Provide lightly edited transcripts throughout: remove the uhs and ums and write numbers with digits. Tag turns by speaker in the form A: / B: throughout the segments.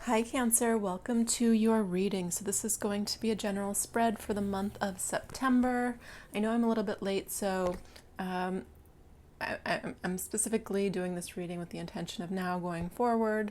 A: Hi Cancer, welcome to your reading. So this is going to be a general spread for the month of September. I know I'm a little bit late, so um, I'm specifically doing this reading with the intention of now going forward.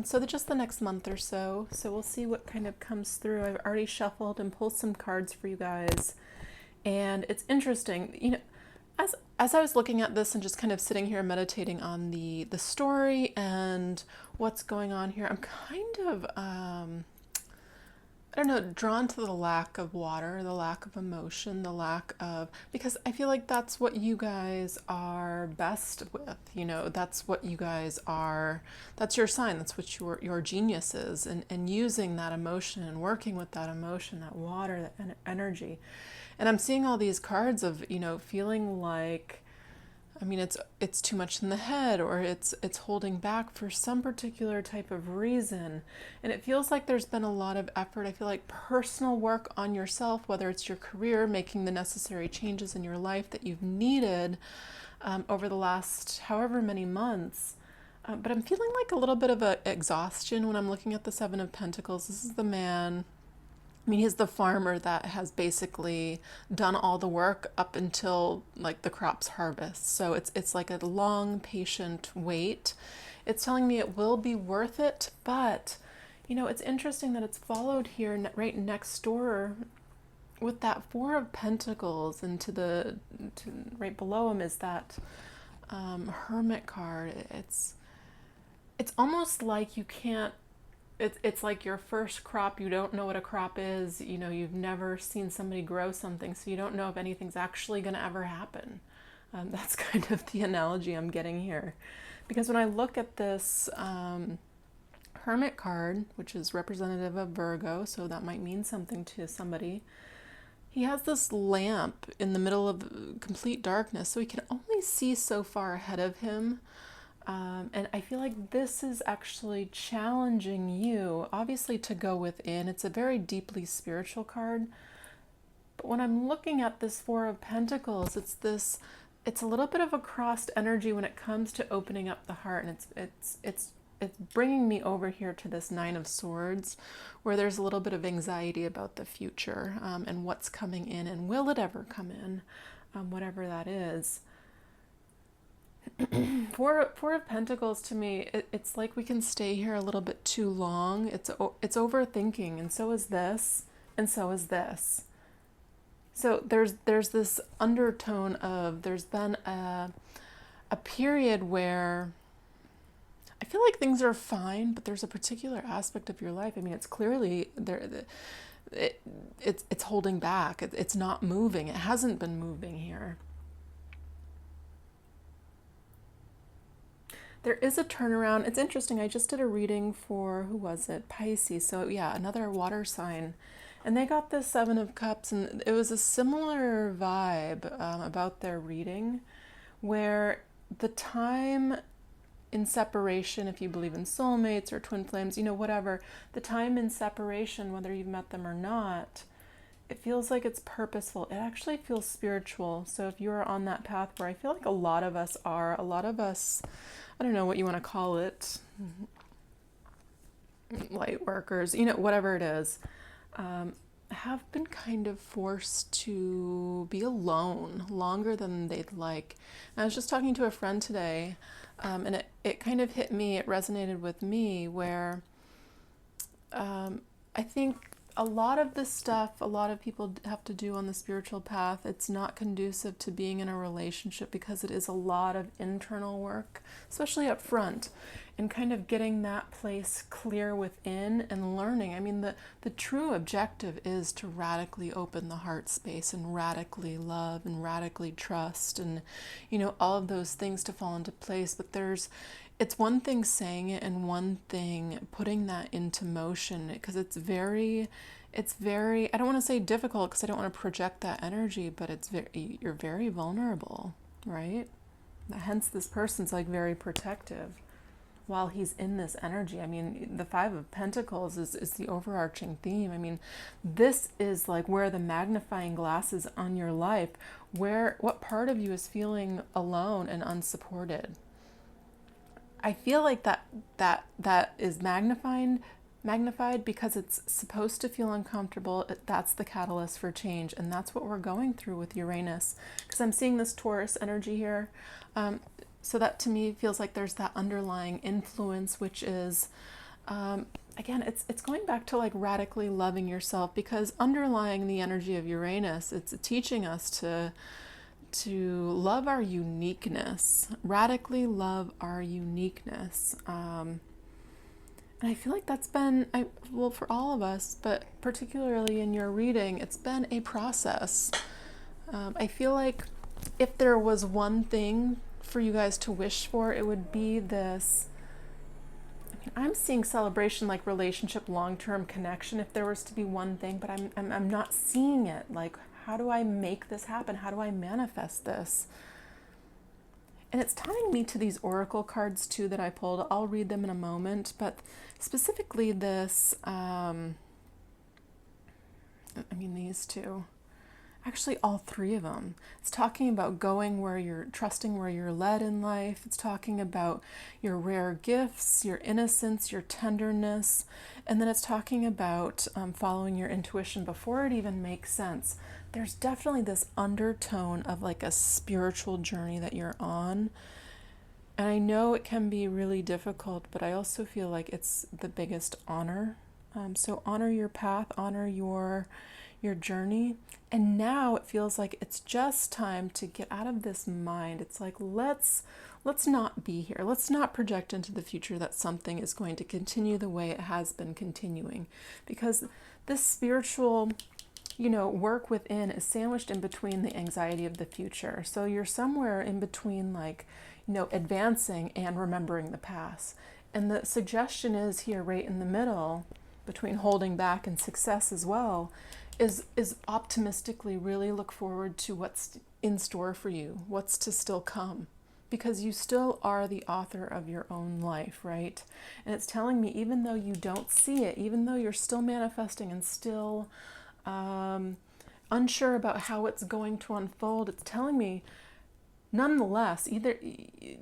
A: So that just the next month or so. So we'll see what kind of comes through. I've already shuffled and pulled some cards for you guys. And it's interesting, as I was looking at this and just kind of sitting here meditating on the story and what's going on here, I'm kind of I don't know, drawn to the lack of water, the lack of emotion, the lack of, because I feel like that's what you guys are best with, that's what you guys are, that's your sign, that's what your genius is, and using that emotion and working with that emotion, that water, that energy. And I'm seeing all these cards of, feeling like, it's too much in the head, or it's holding back for some particular type of reason. And it feels like there's been a lot of effort. I feel like personal work on yourself, whether it's your career, making the necessary changes in your life that you've needed over the last however many months. But I'm feeling like a little bit of a exhaustion when I'm looking at the Seven of Pentacles. This is the man. He's the farmer that has basically done all the work up until like the crop's harvest. So it's like a long, patient wait. It's telling me it will be worth it, but it's interesting that it's followed here right next door with that Four of Pentacles, and right below him is that Hermit card. It's almost like you can't. It's like your first crop. You don't know what a crop is. You've never seen somebody grow something, so you don't know if anything's actually going to ever happen. That's kind of the analogy I'm getting here. Because when I look at this Hermit card, which is representative of Virgo, so that might mean something to somebody, he has this lamp in the middle of complete darkness, so he can only see so far ahead of him. And I feel like this is actually challenging you, obviously, to go within. It's a very deeply spiritual card. But when I'm looking at this Four of Pentacles, it's a little bit of a crossed energy when it comes to opening up the heart. And it's bringing me over here to this Nine of Swords, where there's a little bit of anxiety about the future and what's coming in, and will it ever come in, whatever that is. Four of Pentacles, to me, it's like we can stay here a little bit too long. It's overthinking, and so is this, and so is this. So there's this undertone of, there's been a period where I feel like things are fine, but there's a particular aspect of your life. It's clearly there. It's holding back. It's not moving. It hasn't been moving here. There is a turnaround. It's interesting. I just did a reading for, who was it? Pisces. So yeah, another water sign. And they got the Seven of Cups, and it was a similar vibe about their reading, where the time in separation, if you believe in soulmates or twin flames, whatever, the time in separation, whether you've met them or not, it feels like it's purposeful. It actually feels spiritual. So if you're on that path, where I feel like a lot of us, I don't know what you want to call it, light workers, whatever it is, have been kind of forced to be alone longer than they'd like. And I was just talking to a friend today, and it kind of hit me, it resonated with me, where I think a lot of this stuff, a lot of people have to do on the spiritual path, it's not conducive to being in a relationship, because it is a lot of internal work, especially up front, and kind of getting that place clear within and learning. The true objective is to radically open the heart space and radically love and radically trust, and all of those things to fall into place. But it's one thing saying it and one thing putting that into motion, because it's very, I don't want to say difficult, because I don't want to project that energy, but you're very vulnerable, right? Hence this person's like very protective while he's in this energy. The Five of Pentacles is the overarching theme. This is like where the magnifying glass is on your life, what part of you is feeling alone and unsupported. I feel like that is magnifying magnified because it's supposed to feel uncomfortable. That's the catalyst for change, and that's what we're going through with Uranus, because I'm seeing this Taurus energy here. So that to me feels like there's that underlying influence, which is again, it's going back to like radically loving yourself, because underlying the energy of Uranus, it's teaching us to love our uniqueness, radically love our uniqueness. And I feel like that's been, well, for all of us, but particularly in your reading, it's been a process. I feel like if there was one thing for you guys to wish for, it would be this. I'm seeing celebration, like relationship, long-term connection, if there was to be one thing, but I'm not seeing it. Like, how do I make this happen? How do I manifest this? And it's tying me to these oracle cards too that I pulled. I'll read them in a moment, but specifically this, these two. Actually, all three of them. It's talking about going where you're, trusting where you're led in life. It's talking about your rare gifts, your innocence, your tenderness. And then it's talking about following your intuition before it even makes sense. There's definitely this undertone of like a spiritual journey that you're on. And I know it can be really difficult, but I also feel like it's the biggest honor. So honor your path, honor your journey. And now it feels like it's just time to get out of this mind. It's like, let's not be here. Let's not project into the future that something is going to continue the way it has been continuing, because this spiritual, work within is sandwiched in between the anxiety of the future. So you're somewhere in between, like, advancing and remembering the past. And the suggestion is here, right in the middle, between holding back and success as well, is optimistically really look forward to what's in store for you, what's to still come, because you still are the author of your own life, right? And it's telling me, even though you don't see it, even though you're still manifesting and still unsure about how it's going to unfold, it's telling me, nonetheless,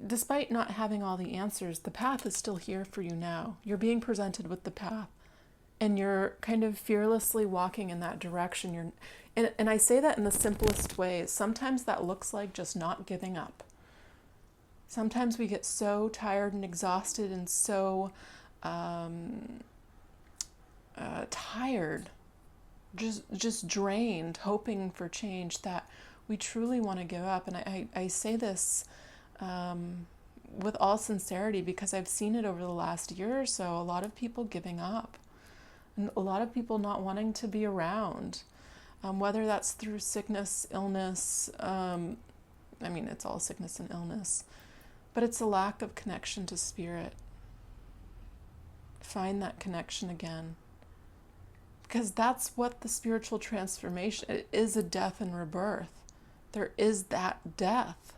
A: despite not having all the answers, the path is still here for you now. You're being presented with the path, and you're kind of fearlessly walking in that direction. And I say that in the simplest ways. Sometimes that looks like just not giving up. Sometimes we get so tired and exhausted and so tired, just drained, hoping for change, that we truly want to give up. And I say this with all sincerity, because I've seen it over the last year or so, a lot of people giving up. And a lot of people not wanting to be around, whether that's through sickness, illness. It's all sickness and illness, but it's a lack of connection to spirit. Find that connection again, because that's what the spiritual transformation, it is a death and rebirth. There is that death,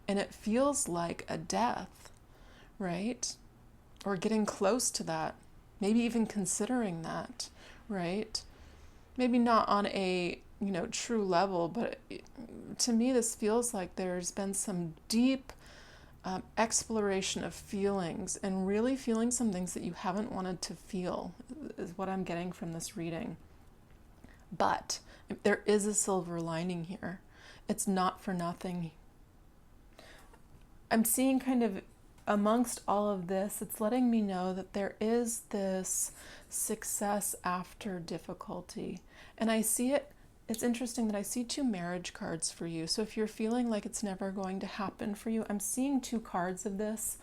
A: and it feels like a death, right? Or getting close to that. Maybe even considering that, right? Maybe not on a, true level, but to me this feels like there's been some deep exploration of feelings, and really feeling some things that you haven't wanted to feel is what I'm getting from this reading. But there is a silver lining here. It's not for nothing. I'm seeing kind of, amongst all of this, it's letting me know that there is this success after difficulty. And I see it, it's interesting that I see two marriage cards for you. So if you're feeling like it's never going to happen for you, I'm seeing two cards of this.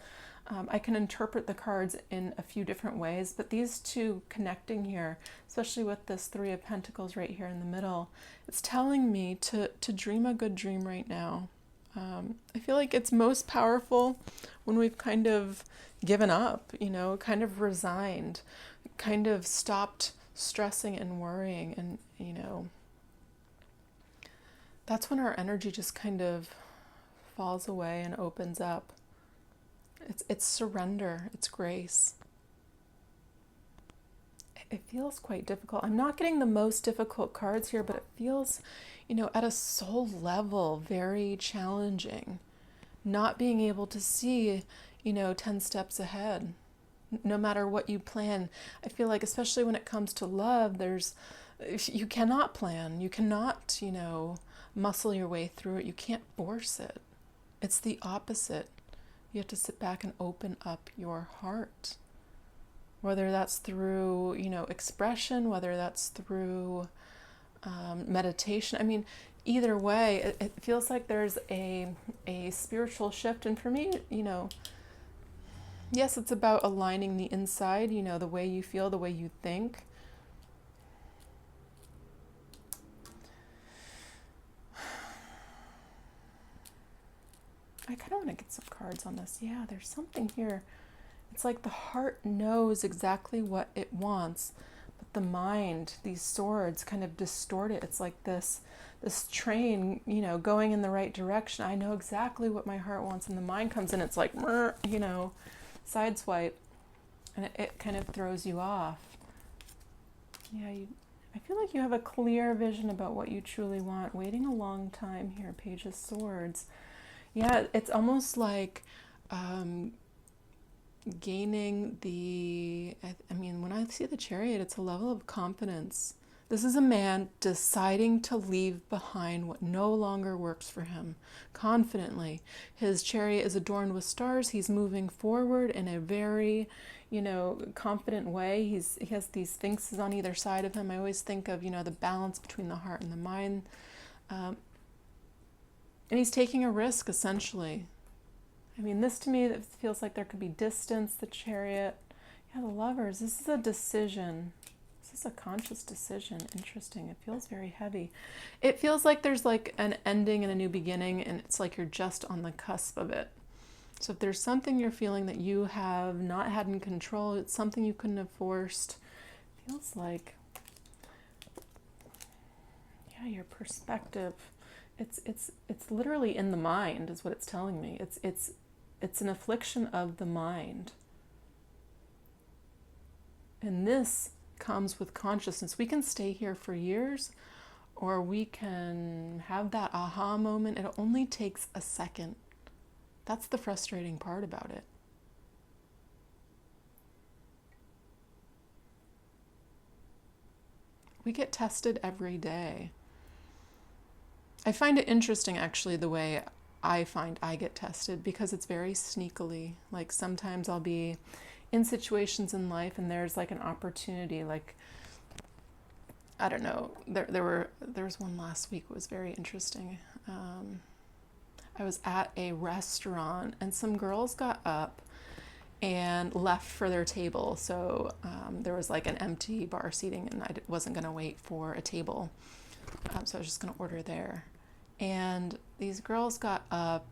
A: I can interpret the cards in a few different ways, but these two connecting here, especially with this Three of Pentacles right here in the middle, it's telling me to dream a good dream right now. I feel like it's most powerful when we've kind of given up, kind of resigned, kind of stopped stressing and worrying. And, that's when our energy just kind of falls away and opens up. It's surrender, it's grace. It feels quite difficult. I'm not getting the most difficult cards here, but it feels, at a soul level, very challenging. Not being able to see, 10 steps ahead. no matter what you plan. I feel like, especially when it comes to love, you cannot plan. You cannot, muscle your way through it. You can't force it. It's the opposite. You have to sit back and open up your heart. Whether that's through, expression, whether that's through meditation. I mean, either way, it feels like there's a spiritual shift. And for me, yes, it's about aligning the inside, the way you feel, the way you think. I kind of want to get some cards on this. Yeah, there's something here. It's like the heart knows exactly what it wants, but the mind, these swords kind of distort it. It's like this train, going in the right direction. I know exactly what my heart wants, and the mind comes in. It's like, sideswipe, and it kind of throws you off. Yeah, I feel like you have a clear vision about what you truly want. Waiting a long time here, Page of Swords. Yeah, it's almost like gaining when I see the Chariot, it's a level of confidence. This is a man deciding to leave behind what no longer works for him confidently. His chariot is adorned with stars. He's moving forward in a very, confident way. He has these sphinxes on either side of him. I always think of, the balance between the heart and the mind. And he's taking a risk, essentially. I mean, this to me, it feels like there could be distance, the Chariot. Yeah, the Lovers, this is a decision. This is a conscious decision. Interesting. It feels very heavy. It feels like there's like an ending and a new beginning, and it's like you're just on the cusp of it. So if there's something you're feeling that you have not had in control, it's something you couldn't have forced. It feels like, yeah, your perspective. It's literally in the mind, is what it's telling me. It's an affliction of the mind. And this comes with consciousness. We can stay here for years, or we can have that aha moment. It only takes a second. That's the frustrating part about it. We get tested every day. I find it interesting, actually, the way I find I get tested, because it's very sneakily. Like sometimes I'll be in situations in life and there's like an opportunity, like, I don't know, there was one last week that was very interesting. I was at a restaurant and some girls got up and left for their table. So there was like an empty bar seating and I wasn't going to wait for a table. So I was just going to order there. And these girls got up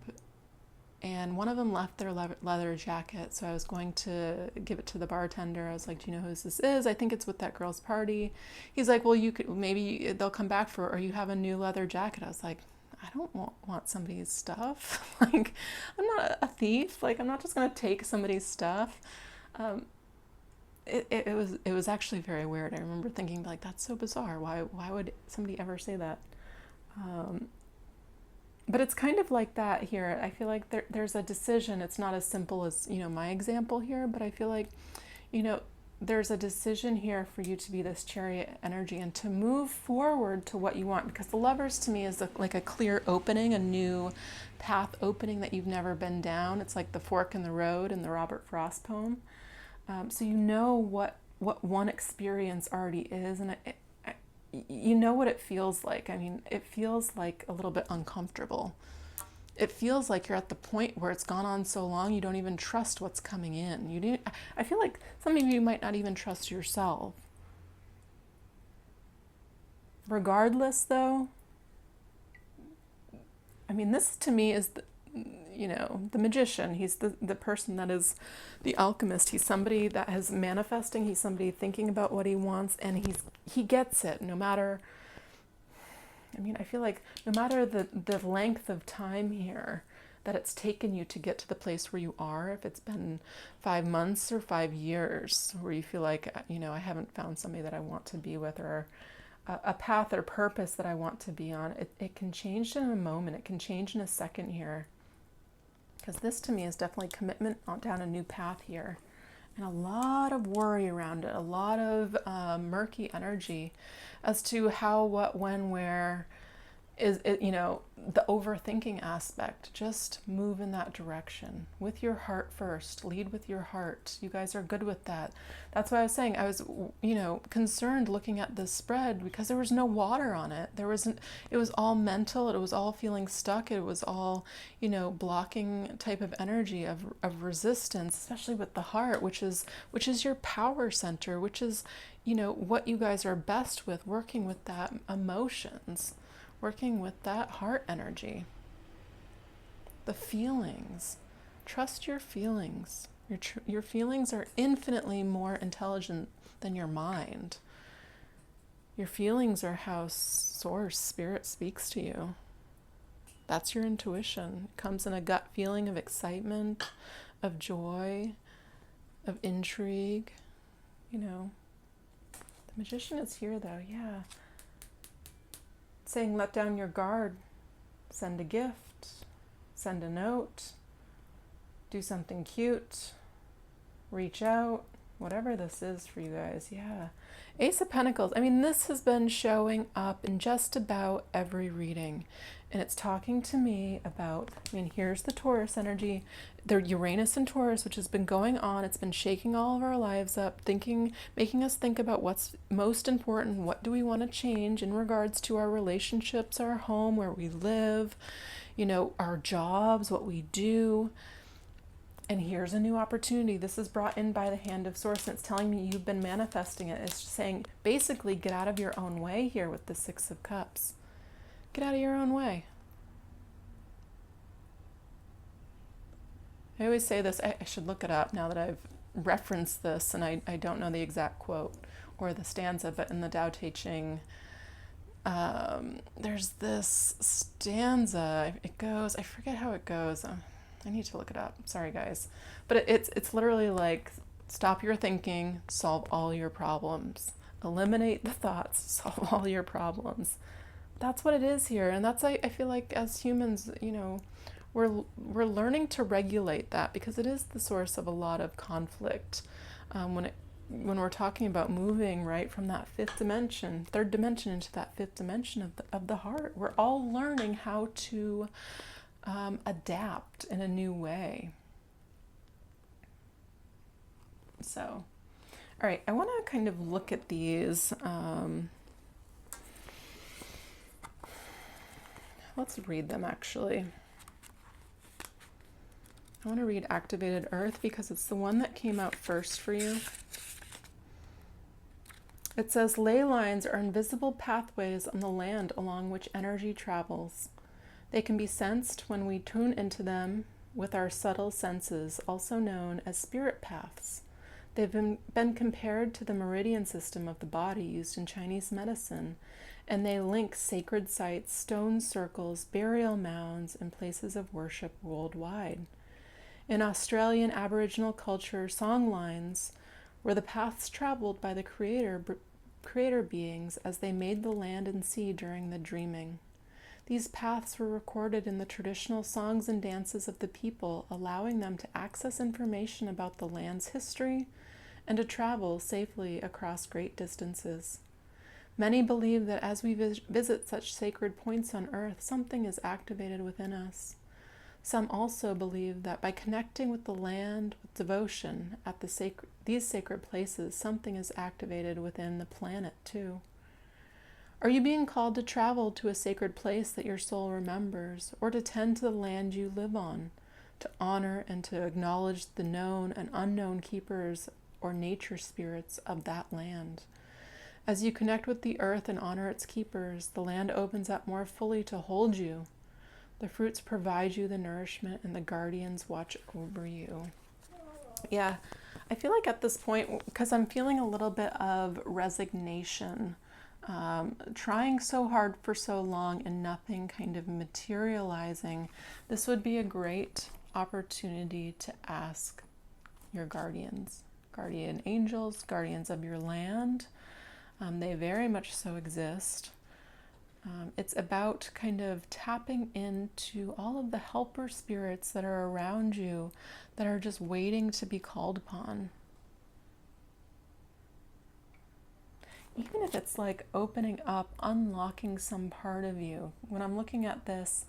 A: and one of them left their leather jacket. So I was going to give it to the bartender. I was like, do you know who this is? I think it's with that girl's party. He's like, well, maybe they'll come back or you have a new leather jacket. I was like, I don't want somebody's stuff. Like, I'm not a thief. Like, I'm not just going to take somebody's stuff. It was actually very weird. I remember thinking, like, that's so bizarre. Why would somebody ever say that? But it's kind of like that here. I feel like there's a decision. It's not as simple as, my example here, but I feel like, there's a decision here for you to be this Chariot energy and to move forward to what you want, because the Lovers to me is like a clear opening, a new path opening that you've never been down. It's like the fork in the road in the Robert Frost poem. So what one experience already is, and you know what it feels like. I mean, it feels like a little bit uncomfortable. It feels like you're at the point where it's gone on so long you don't even trust what's coming in. I feel like some of you might not even trust yourself. Regardless, though, I mean, this to me is the magician. He's the person that is the alchemist. He's somebody that is manifesting. He's somebody thinking about what he wants, and he gets it no matter. I mean, I feel like no matter the length of time here that it's taken you to get to the place where you are, if it's been 5 months or 5 years where you feel like, I haven't found somebody that I want to be with, or a path or purpose that I want to be on, it can change in a moment. It can change in a second here. Because this to me is definitely commitment down a new path here. and a lot of worry around it, a lot of murky energy as to how, what, when, where is it, the overthinking aspect. Just move in that direction with your heart first. Lead with your heart. You guys are good with that. That's why I was saying I was, concerned looking at this spread because there was no water on it. It was all mental. It was all feeling stuck. It was all, blocking type of energy of resistance, especially with the heart, which is your power center, which is, what you guys are best with, working with that emotions, working with that heart energy, the feelings. Trust your feelings. Your feelings are infinitely more intelligent than your mind. Your feelings are how source, spirit speaks to you. That's your intuition. It comes in a gut feeling of excitement, of joy, of intrigue. The Magician is here though, yeah. Saying let down your guard, send a gift, send a note, do something cute, reach out, whatever this is for you guys, yeah. Ace of Pentacles, this has been showing up in just about every reading, and it's talking to me about, here's the Taurus energy, the Uranus and Taurus, which has been going on. It's been shaking all of our lives up, making us think about what's most important, what do we want to change in regards to our relationships, our home, where we live, our jobs, what we do. And here's a new opportunity. This is brought in by the hand of Source, and it's telling me you've been manifesting it. It's just saying, basically, get out of your own way here with the Six of Cups. Get out of your own way. I always say this, I should look it up now that I've referenced this, and I don't know the exact quote or the stanza, but in the Tao Te Ching, there's this stanza. It goes, I forget how it goes. I need to look it up. Sorry, guys. But it's literally like, stop your thinking, solve all your problems. Eliminate the thoughts, solve all your problems. That's what it is here. And that's, I feel like as humans, we're learning to regulate that, because it is the source of a lot of conflict. When we're talking about moving right from that third dimension into that fifth dimension of the heart, we're all learning how to adapt in a new way. So, all right, I want to kind of look at these. Let's read them actually. I want to read Activated Earth because it's the one that came out first for you. It says, ley lines are invisible pathways on the land along which energy travels. They can be sensed when we tune into them with our subtle senses, also known as spirit paths. They've been compared to the meridian system of the body used in Chinese medicine, and they link sacred sites, stone circles, burial mounds, and places of worship worldwide. In Australian Aboriginal culture, song lines were the paths traveled by the creator beings as they made the land and sea during the dreaming. These paths were recorded in the traditional songs and dances of the people, allowing them to access information about the land's history and to travel safely across great distances. Many believe that as we visit such sacred points on earth, something is activated within us. Some also believe that by connecting with the land with devotion at these sacred places, something is activated within the planet too. Are you being called to travel to a sacred place that your soul remembers, or to tend to the land you live on, to honor and to acknowledge the known and unknown keepers or nature spirits of that land? As you connect with the earth and honor its keepers, the land opens up more fully to hold you. The fruits provide you the nourishment, and the guardians watch over you. Yeah, I feel like at this point, because I'm feeling a little bit of resignation, trying so hard for so long and nothing kind of materializing, this would be a great opportunity to ask your guardians, guardian angels, guardians of your land. They very much so exist. It's about kind of tapping into all of the helper spirits that are around you that are just waiting to be called upon. even if it's like opening up, unlocking some part of you. When I'm looking at this,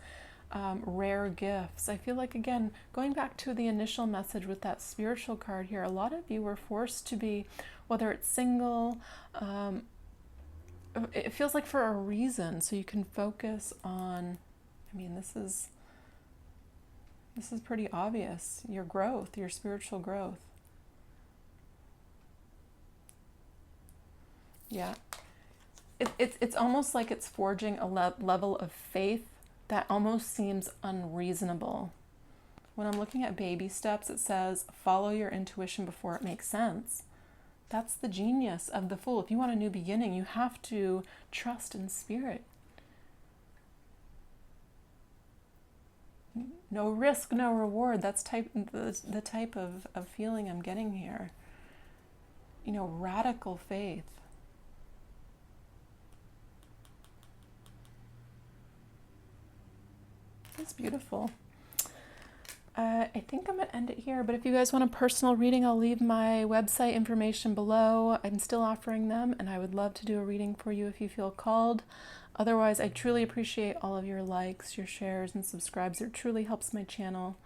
A: rare gifts, I feel like, again, going back to the initial message with that spiritual card here, a lot of you were forced to be, whether it's single, it feels like for a reason, so you can focus on, I mean, this is pretty obvious, your growth, your spiritual growth. Yeah. It's almost like it's forging a level of faith that almost seems unreasonable. When I'm looking at baby steps, it says, follow your intuition before it makes sense. That's the genius of the Fool. If you want a new beginning, you have to trust in spirit. No risk, no reward. That's the type of feeling I'm getting here. You know, radical faith. It's beautiful. I think I'm going to end it here, but if you guys want a personal reading, I'll leave my website information below. I'm still offering them, and I would love to do a reading for you if you feel called. Otherwise, I truly appreciate all of your likes, your shares, and subscribes. It truly helps my channel.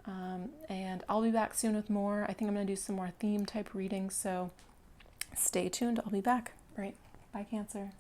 A: And I'll be back soon with more. I think I'm going to do some more theme type readings, so stay tuned. I'll be back. Right. Bye, Cancer.